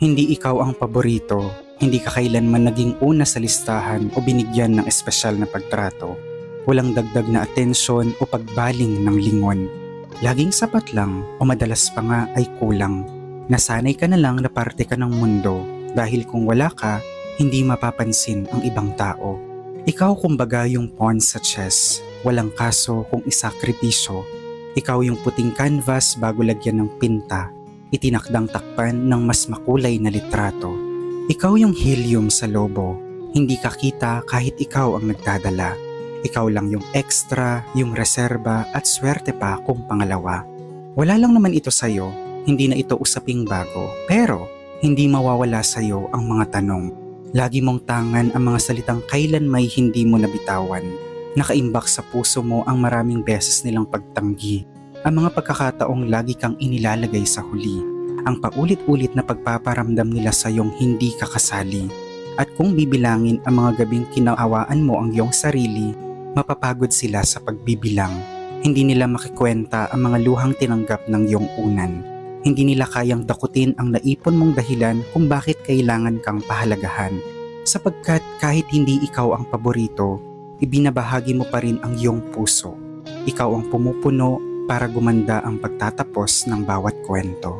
Hindi ikaw ang paborito, hindi ka kailanman naging una sa listahan o binigyan ng espesyal na pagtrato. Walang dagdag na atensyon o pagbaling ng lingon. Laging sapat lang o madalas pa nga ay kulang. Nasanay ka na lang na parte ka ng mundo dahil kung wala ka, hindi mapapansin ang ibang tao. Ikaw kumbaga yung pawn sa chess, walang kaso kung isakripisyo. Ikaw yung puting canvas bago lagyan ng pinta. Itinakdang takpan ng mas makulay na litrato. Ikaw yung helium sa lobo, hindi ka kita kahit ikaw ang nagdadala. Ikaw lang yung extra, yung reserba at swerte pa kung pangalawa. Wala lang naman ito sa'yo, hindi na ito usaping bago. Pero hindi mawawala sa'yo ang mga tanong. Lagi mong tangan ang mga salitang kailan may hindi mo nabitawan. Nakaimbak sa puso mo ang maraming beses nilang pagtanggi. Ang mga pagkakataong lagi kang inilalagay sa huli, ang paulit-ulit na pagpaparamdam nila sa iyong hindi kakasali. At kung bibilangin ang mga gabing kinaawaan mo ang iyong sarili, mapapagod sila sa pagbibilang. Hindi nila makikwenta ang mga luhang tinanggap ng iyong unan. Hindi nila kayang dakutin ang naipon mong dahilan kung bakit kailangan kang pahalagahan. Sapagkat kahit hindi ikaw ang paborito, ibinabahagi mo pa rin ang iyong puso. Ikaw ang pumupuno para gumanda ang pagtatapos ng bawat kwento.